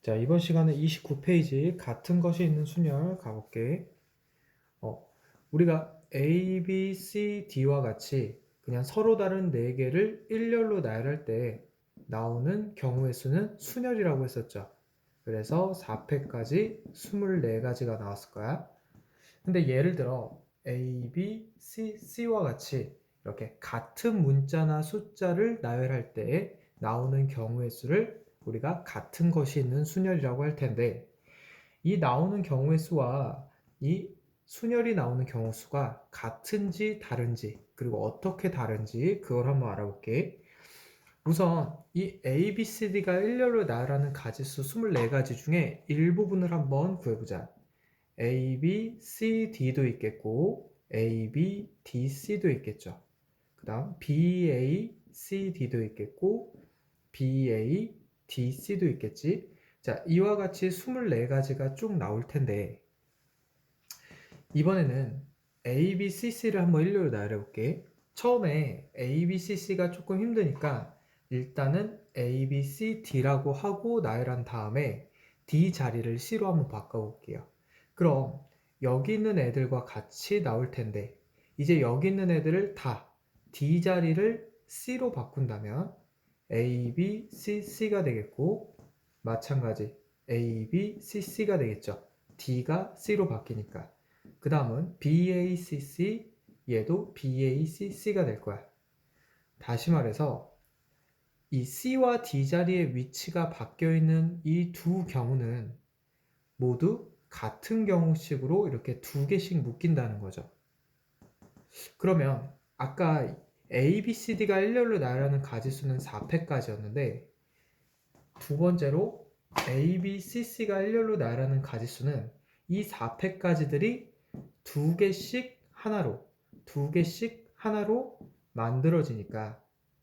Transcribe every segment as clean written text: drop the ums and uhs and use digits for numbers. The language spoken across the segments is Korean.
자, 이번 시간에 29페이지 같은 것이 있는 순열 가볼게. 우리가 A, B, C, D와 같이 그냥 서로 다른 4개를 일렬로 나열할 때 나오는 경우의 수는 순열이라고 했었죠. 그래서 4패까지 24가지가 나왔을 거야. 근데 예를 들어 A, B, C, C와 같이 이렇게 같은 문자나 숫자를 나열할 때 나오는 경우의 수를 우리가 같은 것이 있는 순열이라고 할 텐데, 이 나오는 경우의 수와 이 순열이 나오는 경우 수가 같은지 다른지, 그리고 어떻게 다른지 그걸 한번 알아볼게. 우선 이 A, B, C, D가 일렬로 나열하는 가지수 24가지 중에 일부분을 한번 구해보자. A, B, C, D도 있겠고 A, B, D, C도 있겠죠. 그 다음 B, A, C, D도 있겠고 B, A, D, C도 있겠지. 자, 이와 같이 24가지가 쭉 나올 텐데 이번에는 A, B, C, C를 한번 일렬로 나열해 볼게. 처음에 A, B, C, C가 조금 힘드니까 일단은 A, B, C, D라고 하고 나열한 다음에 D 자리를 C로 한번 바꿔볼게요. 그럼 여기 있는 애들과 같이 나올 텐데 이제 여기 있는 애들을 다 D 자리를 C로 바꾼다면 A, B, C, C가 되겠고 마찬가지 A, B, C, C가 되겠죠. D가 C로 바뀌니까. 그 다음은 BACC, 얘도 BACC가 될 거야. 다시 말해서 이 C와 D 자리의 위치가 바뀌어 있는 이 두 경우는 모두 같은 경우식으로 이렇게 2개씩 묶인다는 거죠. 그러면 아까 A, B, C, D가 일렬로 나열하는 가지수는 4패까지였는데 두 번째로 A, B, C, C가 일렬로 나열하는 가지수는 이 4패까지들이 2개씩 하나로 만들어지니까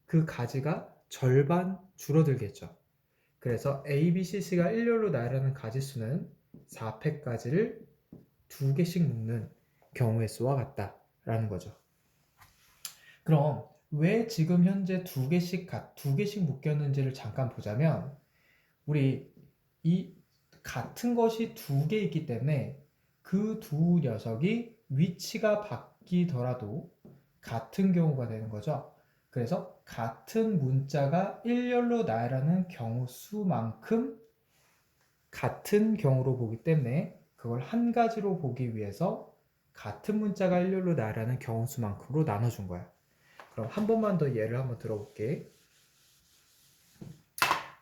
그 가지가 절반 줄어들겠죠. 그래서 A, B, C, C가 일렬로 나열하는 가지수는 4패까지를 2개씩 묶는 경우의 수와 같다라는 거죠. 그럼 왜 지금 현재 2개씩 묶였는지를 잠깐 보자면 우리 이 같은 것이 2개 있기 때문에 그 두 녀석이 위치가 바뀌더라도 같은 경우가 되는 거죠. 그래서 같은 문자가 일렬로 나열하는 경우 수만큼 같은 경우로 보기 때문에 그걸 한 가지로 보기 위해서 같은 문자가 일렬로 나열하는 경우 수만큼으로 나눠준 거야. 그럼 한 번만 더 예를 한번 들어볼게.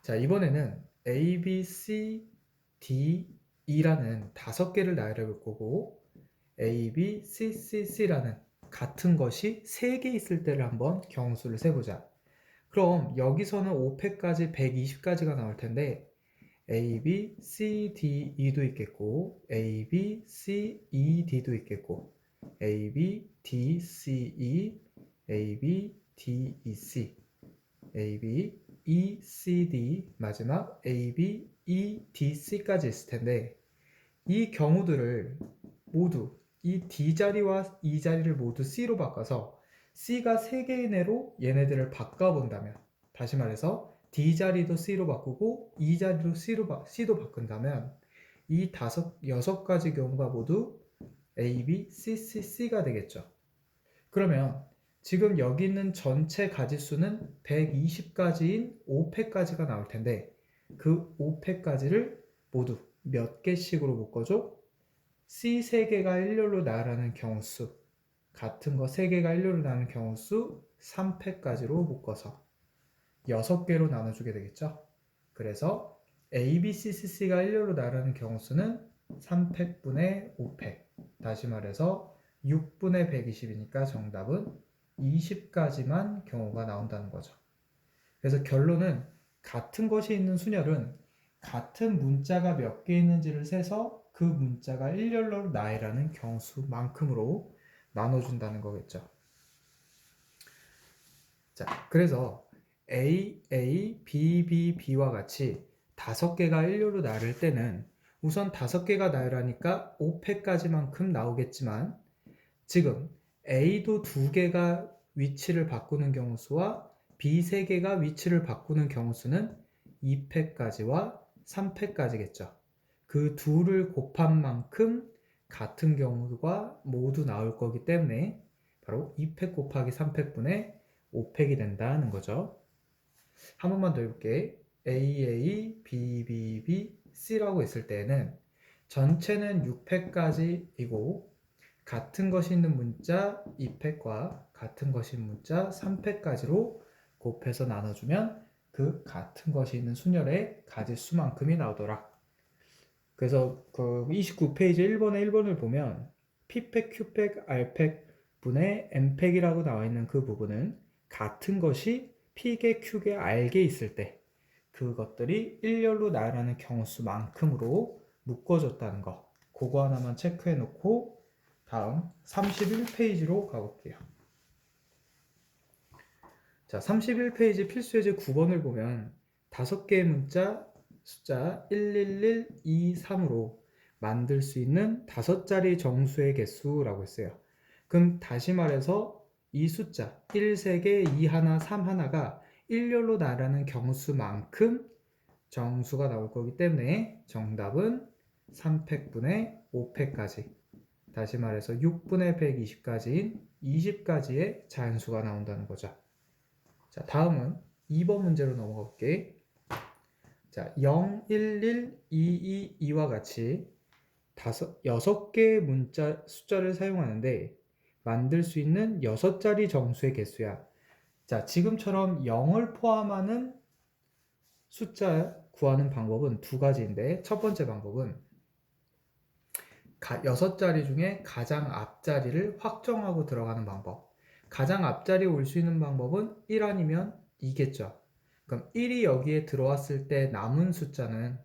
자, 이번에는 A, B, C, D, E라는 5개를 나열해 볼 거고 A, B, C, C, C라는 같은 것이 3개 있을 때를 한번 경우수를 세보자. 그럼 여기서는 5패까지 120가지가 나올 텐데 A, B, C, D, E도 있겠고 A, B, C, E, D도 있겠고 A, B, D, C, E, A, B, D, E, C A, B, E, C, D 마지막 A, B, E, D, C까지 있을 텐데 이 경우들을 모두 이 D 자리와 E 자리를 모두 C로 바꿔서 C가 3개 이내로 얘네들을 바꿔본다면 다시 말해서 D 자리도 C로 바꾸고 E 자리도 C도 바꾼다면 이 6가지 경우가 모두 A, B, C, C, C가 되겠죠. 그러면 지금 여기 있는 전체 가지수는 120가지인 5패까지가 나올 텐데 그 5패까지를 모두 몇 개씩으로 묶어줘? C 3개가 일렬로 나열하는 경우수, 같은 거 3개가 일렬로 나누는 경우수 3패까지로 묶어서 6개로 나눠주게 되겠죠. 그래서 A, B, C, C가 일렬로 나열하는 경우수는 3패분의 5패, 다시 말해서 6분의 120이니까 정답은 20가지만 경우가 나온다는 거죠. 그래서 결론은 같은 것이 있는 순열은 같은 문자가 몇 개 있는지를 세서 그 문자가 일렬로 나열하는 경수만큼으로 나눠준다는 거겠죠. 자, 그래서 A, B, B, B와 같이 5개가 일렬로 나열할 때는 우선 5개가 나열하니까 5패까지만큼 나오겠지만 지금 A도 2개가 위치를 바꾸는 경우 수와 B 3개가 위치를 바꾸는 경우 수는 2패까지와 3팩까지겠죠. 그 둘을 곱한 만큼 같은 경우가 모두 나올 거기 때문에 바로 2팩 곱하기 3팩분의 5팩이 된다는 거죠. 한 번만 더 해볼게. AA, BBB, C라고 했을 때는 전체는 6팩까지이고 같은 것이 있는 문자 2팩과 같은 것이 있는 문자 3팩까지로 곱해서 나눠주면 그 같은 것이 있는 순열의 가지수만큼이 나오더라. 그래서 그 29페이지 1번에 1번을 보면 P팩, Q팩, R팩 분의 N팩이라고 나와 있는 그 부분은 같은 것이 P개, Q개, R개 있을 때 그것들이 일렬로 나열하는 경우수만큼으로 묶어줬다는 거. 그거 하나만 체크해 놓고 다음 31페이지로 가볼게요. 자, 31페이지 필수예제 9번을 보면 5개의 문자 숫자 11123으로 만들 수 있는 5자리 정수의 개수라고 했어요. 그럼 다시 말해서 이 숫자 1, 3개, 2, 하나, 3, 하나가 일렬로 나열하는 경수만큼 정수가 나올 거기 때문에 정답은 3팩분의 5팩까지, 다시 말해서 6분의 120까지인 20가지의 자연수가 나온다는 거죠. 자, 다음은 2번 문제로 넘어가 볼게. 자, 0, 1, 1, 2, 2, 2와 같이 6개의 문자 숫자를 사용하는데 만들 수 있는 6자리 정수의 개수야. 자, 지금처럼 0을 포함하는 숫자 구하는 방법은 두 가지인데 첫 번째 방법은 6자리 중에 가장 앞자리를 확정하고 들어가는 방법. 가장 앞자리에 올 수 있는 방법은 1 아니면 2겠죠. 그럼 1이 여기에 들어왔을 때 남은 숫자를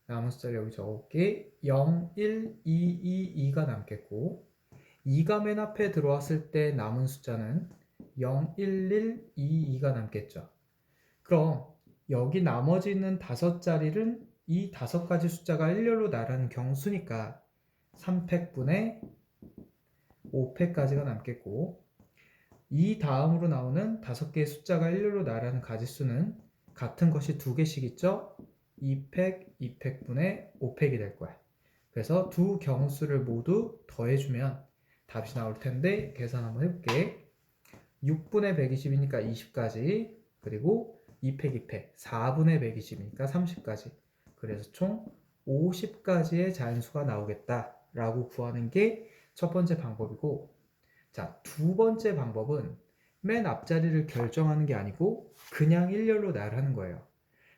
여기 적어볼게. 0, 1, 2, 2, 2가 남겠고 2가 맨 앞에 들어왔을 때 남은 숫자는 0, 1, 1, 2, 2가 남겠죠. 그럼 여기 나머지 있는 5자리는 이 5가지 숫자가 일렬로 나가는 경수니까 3팩분의 5팩까지가 남겠고 이 다음으로 나오는 5개의 숫자가 일렬로 나가는 가지수는 같은 것이 2개씩 있죠? 2팩, 2팩분의 5팩이 될 거야. 그래서 두 경수를 모두 더해주면 답이 나올 텐데 계산 한번 해볼게. 6분의 120이니까 20까지, 그리고 2팩 2팩 4분의 120이니까 30까지, 그래서 총 50가지의 자연수가 나오겠다 라고 구하는 게 첫 번째 방법이고, 자, 두 번째 방법은 맨 앞자리를 결정하는 게 아니고 그냥 일렬로 나열하는 거예요.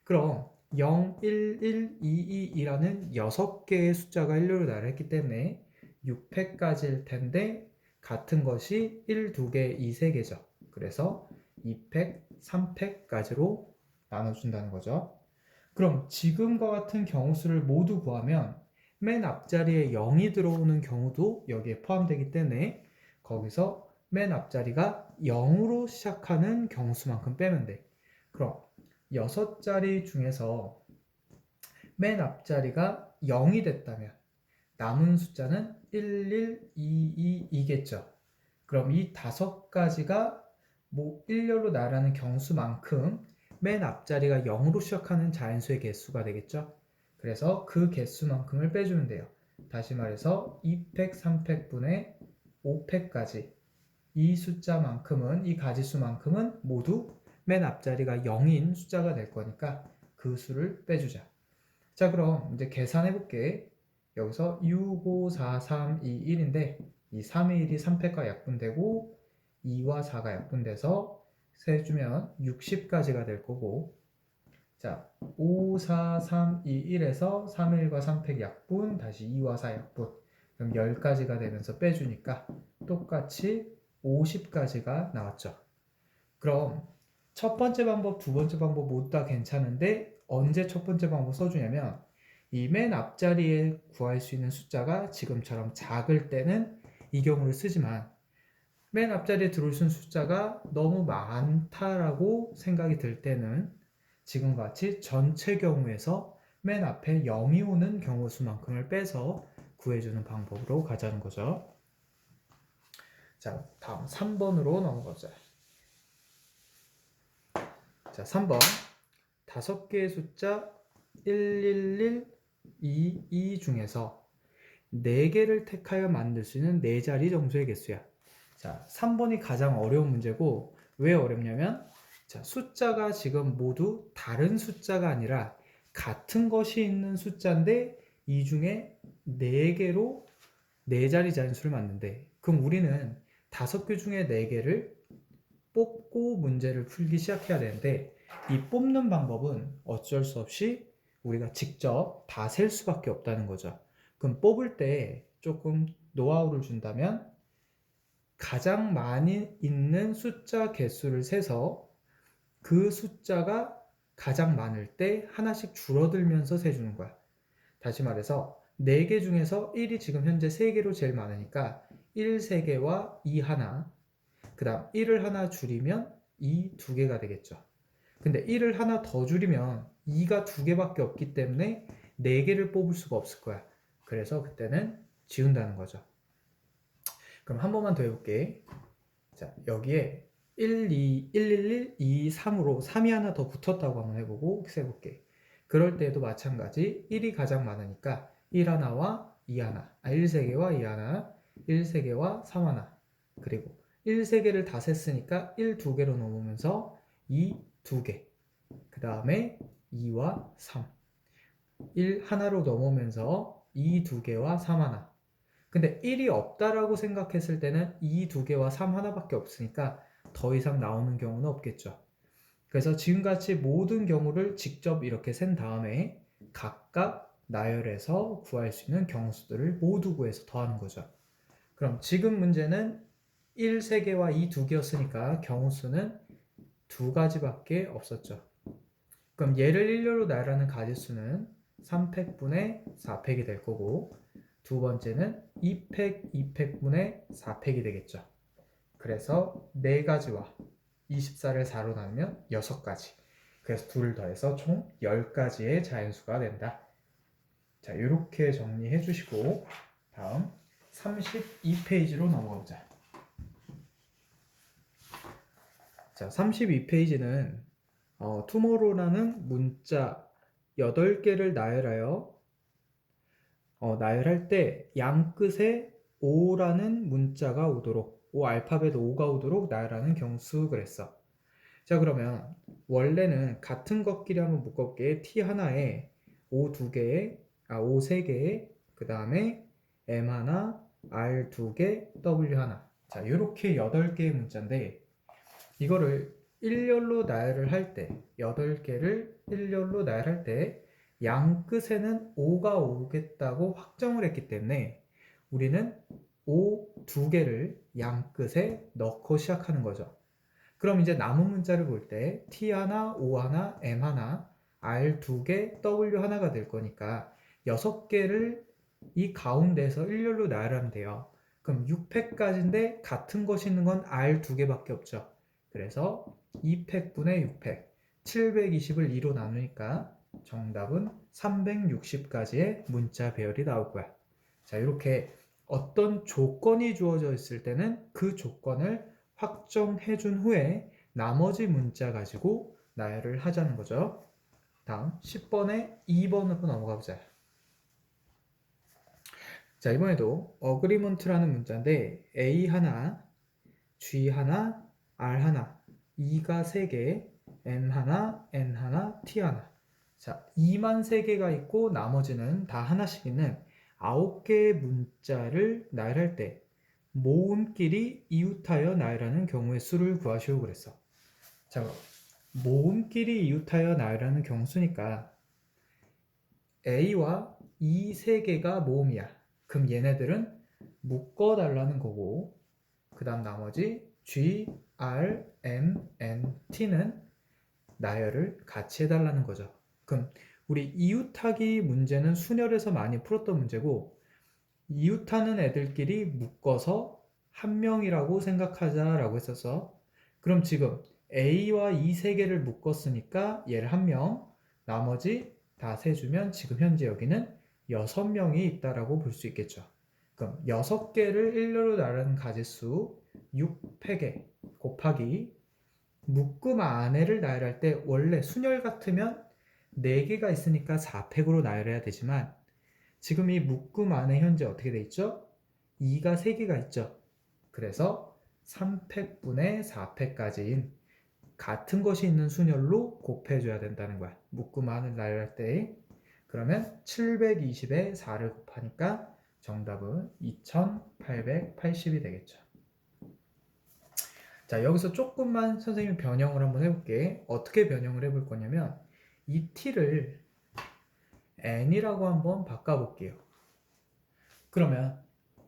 그럼 0, 1, 1, 2, 2라는 6개의 숫자가 일렬로 나열했기 때문에 6팩까지일 텐데 같은 것이 1, 2개, 2, 3개죠. 그래서 2팩, 3팩까지로 나눠준다는 거죠. 그럼 지금과 같은 경우수를 모두 구하면 맨 앞자리에 0이 들어오는 경우도 여기에 포함되기 때문에 거기서 맨 앞자리가 0으로 시작하는 경우수만큼 빼면 돼. 그럼 6자리 중에서 맨 앞자리가 0이 됐다면 남은 숫자는 1, 1, 2, 2, 2겠죠. 그럼 이 5가지가 일렬로 나열하는 경수만큼 맨 앞자리가 0으로 시작하는 자연수의 개수가 되겠죠. 그래서 그 개수만큼을 빼주면 돼요. 다시 말해서 2팩, 3팩분의 5팩까지 이 숫자만큼은, 이 가지수만큼은 모두 맨 앞자리가 0인 숫자가 될 거니까 그 수를 빼주자. 자, 그럼 이제 계산해 볼게. 여기서 6, 5, 4, 3, 2, 1인데 이 3의 1이 3팩과 약분되고 2와 4가 약분돼서 세주면 60까지가 될 거고, 자, 5, 4, 3, 2, 1에서 3, 1과 3팩 약분, 다시 2와 4 약분, 그럼 10까지가 되면서 빼주니까 똑같이 50까지가 나왔죠. 그럼 첫 번째 방법, 두 번째 방법 모두 다 괜찮은데 언제 첫 번째 방법 써주냐면 이 맨 앞자리에 구할 수 있는 숫자가 지금처럼 작을 때는 이 경우를 쓰지만 맨 앞자리에 들어올 수 있는 숫자가 너무 많다라고 생각이 들 때는 지금과 같이 전체 경우에서 맨 앞에 0이 오는 경우 수만큼을 빼서 구해주는 방법으로 가자는 거죠. 자, 다음 3번으로 넘어가자. 자, 3번. 5개의 숫자 111, 22 중에서 4개를 택하여 만들 수 있는 4자리 정수의 개수야. 자, 3번이 가장 어려운 문제고 왜 어렵냐면 자, 숫자가 지금 모두 다른 숫자가 아니라 같은 것이 있는 숫자인데 이 중에 4개로 4자리 자연수를 만든대. 그럼 우리는 5개 중에 4개를 뽑고 문제를 풀기 시작해야 되는데 이 뽑는 방법은 어쩔 수 없이 우리가 직접 다 셀 수밖에 없다는 거죠. 그럼 뽑을 때 조금 노하우를 준다면 가장 많이 있는 숫자 개수를 세서 그 숫자가 가장 많을 때 하나씩 줄어들면서 세주는 거야. 다시 말해서 4개 중에서 1이 지금 현재 3개로 제일 많으니까 1 3개와 2 하나, 그 다음 1을 하나 줄이면 2 2개가 되겠죠. 근데 1을 하나 더 줄이면 2가 2개밖에 없기 때문에 4개를 뽑을 수가 없을 거야. 그래서 그때는 지운다는 거죠. 그럼 한 번만 더 해볼게. 자, 여기에 1, 2, 111, 2, 3으로 3이 하나 더 붙었다고 한번 해보고 세볼게. 그럴 때도 마찬가지 1이 가장 많으니까 1 하나와 2 하나, 1 3개와 2 하나, 1 3개와 3 하나, 그리고 1 3개를 다 셌으니까 1 2개로 넘으면서 2 2개, 그 다음에 2와 3, 1 하나로 넘으면서 2 2개와 3 하나. 근데 1이 없다라고 생각했을 때는 2 2개와 3 하나밖에 없으니까 더 이상 나오는 경우는 없겠죠. 그래서 지금같이 모든 경우를 직접 이렇게 센 다음에 각각 나열해서 구할 수 있는 경수들을 모두 구해서 더하는 거죠. 그럼 지금 문제는 1 3개와 2 2개였으니까 경우수는 2가지밖에 없었죠. 그럼 얘를 일렬로 나열하는 가지수는 3팩분의 4팩이 될 거고 두 번째는 2팩, 2팩분의 4팩이 되겠죠. 그래서 4가지와 24를 4로 나누면 6가지. 그래서 2를 더해서 총 10가지의 자연수가 된다. 자, 이렇게 정리해 주시고 다음 32페이지로 넘어가 보자. 자, 32페이지는 tomorrow라는 문자 8개를 나열할 때 양끝에 O라는 문자가 오도록 O 알파벳 O가 오도록 나열하는 경수 그랬어. 자, 그러면 원래는 같은 것끼리 한번 묶어볼게. T 하나에 O 2개에 O 3개에 그 다음에 M 하나, R 2개, W 하나. 자, 이렇게 8개의 문자인데 이거를 일렬로 나열을 할 때 8개를 일렬로 나열할 때 양끝에는 5가 오겠다고 확정을 했기 때문에 우리는 O 2개를 양끝에 넣고 시작하는 거죠. 그럼 이제 남은 문자를 볼 때 T 하나, O 하나, M 하나, R 2개, W 하나가 될 거니까 6개를 이 가운데서 일렬로 나열하면 돼요. 그럼 6팩까지인데 같은 것이 있는 건 R 2개밖에 없죠. 그래서 2팩분의 6팩, 720을 2로 나누니까 정답은 360가지의 문자 배열이 나올 거야. 자, 이렇게 어떤 조건이 주어져 있을 때는 그 조건을 확정해 준 후에 나머지 문자 가지고 나열을 하자는 거죠. 다음 10번에 2번으로 넘어가 보자. 자, 이번에도 agreement라는 문자인데 A 하나, G 하나, R 하나, E가 3개, M 하나, N 하나, T 하나. 자, 2만 3개가 있고 나머지는 다 하나씩 있는 9개의 문자를 나열할 때 모음끼리 이웃하여 나열하는 경우의 수를 구하시오 그랬어. 자, 모음끼리 이웃하여 나열하는 경수니까 A와 E 3개가 모음이야. 그럼 얘네들은 묶어달라는 거고 그 다음 나머지 G, R, M, N, T는 나열을 같이 해달라는 거죠. 그럼 우리 이웃하기 문제는 순열에서 많이 풀었던 문제고 이웃하는 애들끼리 묶어서 한 명이라고 생각하자라고 했었어. 그럼 지금 A와 E 3개를 묶었으니까 얘를 한 명, 나머지 다 세주면 지금 현재 여기는 6명이 있다라고 볼 수 있겠죠. 그럼 6개를 일렬로 나르는 가지수 6팩에 곱하기 묶음 안에를 나열할 때 원래 순열 같으면 4개가 있으니까 4팩으로 나열해야 되지만 지금 이 묶음 안에 현재 어떻게 돼 있죠? 2가 3개가 있죠. 그래서 3팩분의 4팩까지인 같은 것이 있는 순열로 곱해줘야 된다는 거야. 묶음 안을 나열할 때. 그러면 720에 4를 곱하니까 정답은 2880이 되겠죠. 자, 여기서 조금만 선생님이 변형을 한번 해볼게. 어떻게 변형을 해볼 거냐면 이 t를 n이라고 한번 바꿔볼게요. 그러면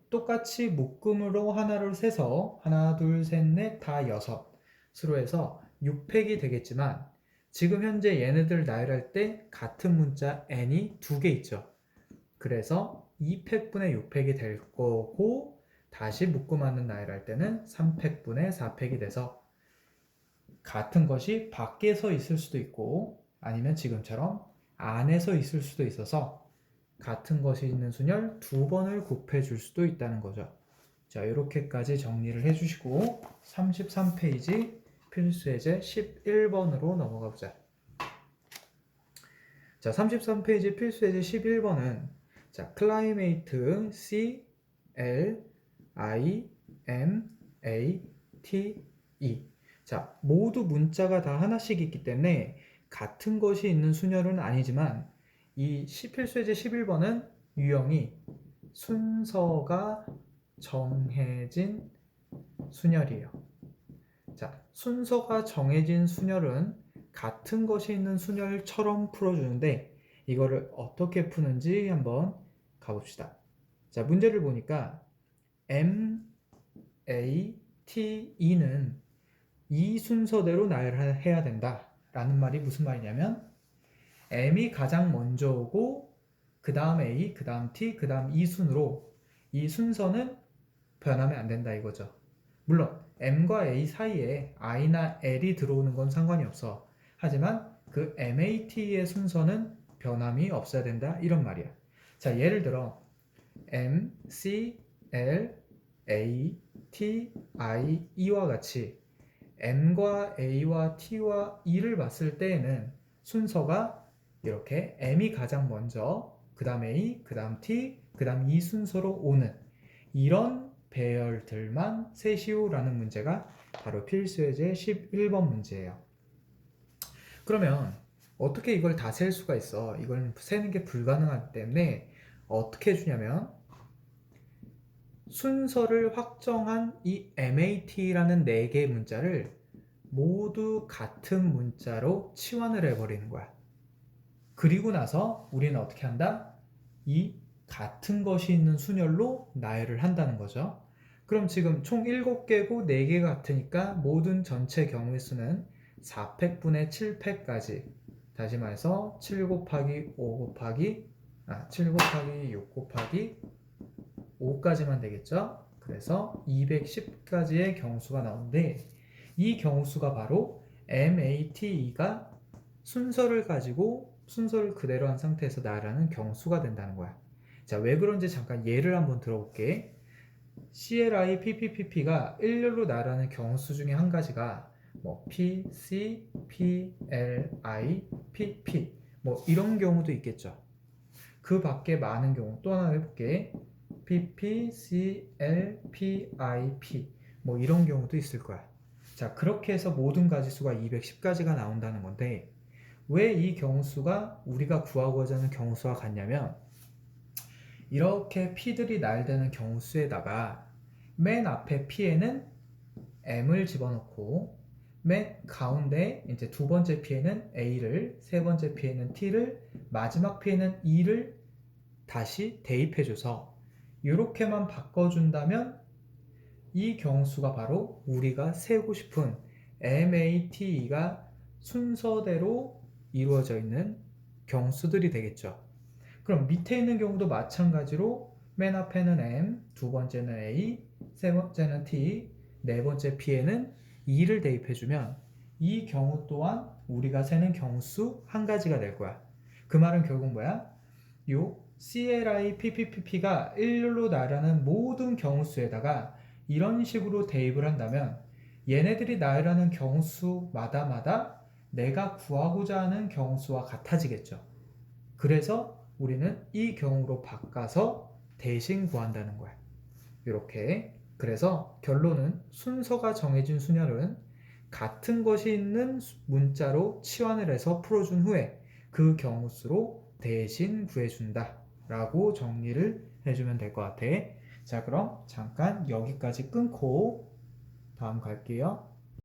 똑같이 묶음으로 하나를 세서 하나, 둘, 셋, 넷, 다 6으로 해서 6팩이 되겠지만 지금 현재 얘네들 나열할 때 같은 문자 n이 2개 있죠. 그래서 2팩분의 6팩이 될 거고 다시 묶음하는 나열할 때는 3팩분의 4팩이 돼서 같은 것이 밖에서 있을 수도 있고 아니면 지금처럼 안에서 있을 수도 있어서 같은 것이 있는 순열 2번을 곱해줄 수도 있다는 거죠. 자, 이렇게까지 정리를 해주시고 33페이지 필수예제 11번으로 넘어가 보자. 자, 33페이지 필수예제 11번은 자, 클라이메이트 C L I M A T E. 자, 모두 문자가 다 하나씩 있기 때문에 같은 것이 있는 순열은 아니지만 이 필수예제 11번은 유형이 순서가 정해진 순열이에요. 자, 순서가 정해진 순열은 같은 것이 있는 순열처럼 풀어주는데 이거를 어떻게 푸는지 한번 가봅시다. 자, 문제를 보니까 M, A, T, E는 이 순서대로 나열해야 된다 라는 말이 무슨 말이냐면 M이 가장 먼저 오고 그 다음 A, 그 다음 T, 그 다음 E 순으로 이 순서는 변하면 안 된다 이거죠. 물론 M과 A 사이에 I나 L이 들어오는 건 상관이 없어. 하지만 그 MAT의 순서는 변함이 없어야 된다 이런 말이야. 자, 예를 들어 M, C, L, A, T, I, E와 같이 M과 A와 T와 E를 봤을 때에는 순서가 이렇게 M이 가장 먼저 그 다음 A, 그 다음 T, 그 다음 E 순서로 오는 이런 배열들만 세시오라는 문제가 바로 필수예제 11번 문제예요. 그러면 어떻게 이걸 다 셀 수가 있어? 이걸 세는 게 불가능하기 때문에 어떻게 해주냐면 순서를 확정한 이 MAT라는 4개의 문자를 모두 같은 문자로 치환을 해버리는 거야. 그리고 나서 우리는 어떻게 한다? 이 같은 것이 있는 순열로 나열을 한다는 거죠. 그럼 지금 총 7개고 4개가 같으니까 모든 전체 경우의 수는 4팩분의 7팩까지 다시 말해서 7 곱하기 5 곱하기 7 곱하기 6 곱하기 5까지만 되겠죠. 그래서 210까지의 경수가 나오는데 이 경수가 바로 MATE가 순서를 가지고 순서를 그대로 한 상태에서 나열하는 경수가 된다는 거야. 자, 왜 그런지 잠깐 예를 한번 들어볼게. CLI, PPPP가 일렬로 나열하는 경수 중에 한 가지가 뭐 P, C, P, L, I, PP 뭐 이런 경우도 있겠죠. 그 밖에 많은 경우 또 하나 해볼게. PP, C, L, P, I, P 뭐 이런 경우도 있을 거야. 자, 그렇게 해서 모든 가지수가 210가지가 나온다는 건데 왜 이 경수가 우리가 구하고자 하는 경수와 같냐면 이렇게 P들이 나열되는 경수에다가 맨 앞에 P에는 M을 집어넣고 맨 가운데 이제 두 번째 P에는 A를, 세 번째 P에는 T를, 마지막 P에는 E를 다시 대입해줘서 이렇게만 바꿔준다면 이 경수가 바로 우리가 세고 싶은 MATE가 순서대로 이루어져 있는 경수들이 되겠죠. 그럼 밑에 있는 경우도 마찬가지로 맨 앞에는 M, 두 번째는 A, 세 번째는 T, 네 번째 P에는 E를 대입해주면 이 경우 또한 우리가 세는 경수 한 가지가 될 거야. 그 말은 결국 뭐야? 요 CLI, PPPP가 일렬로 나열하는 모든 경수에다가 이런 식으로 대입을 한다면 얘네들이 나열하는 경수마다마다 내가 구하고자 하는 경우수와 같아지겠죠. 그래서 우리는 이 경우로 바꿔서 대신 구한다는 거야. 이렇게. 그래서 결론은 순서가 정해진 순열은 같은 것이 있는 문자로 치환을 해서 풀어준 후에 그 경우수로 대신 구해준다 라고 정리를 해주면 될 것 같아. 자, 그럼 잠깐 여기까지 끊고 다음 갈게요.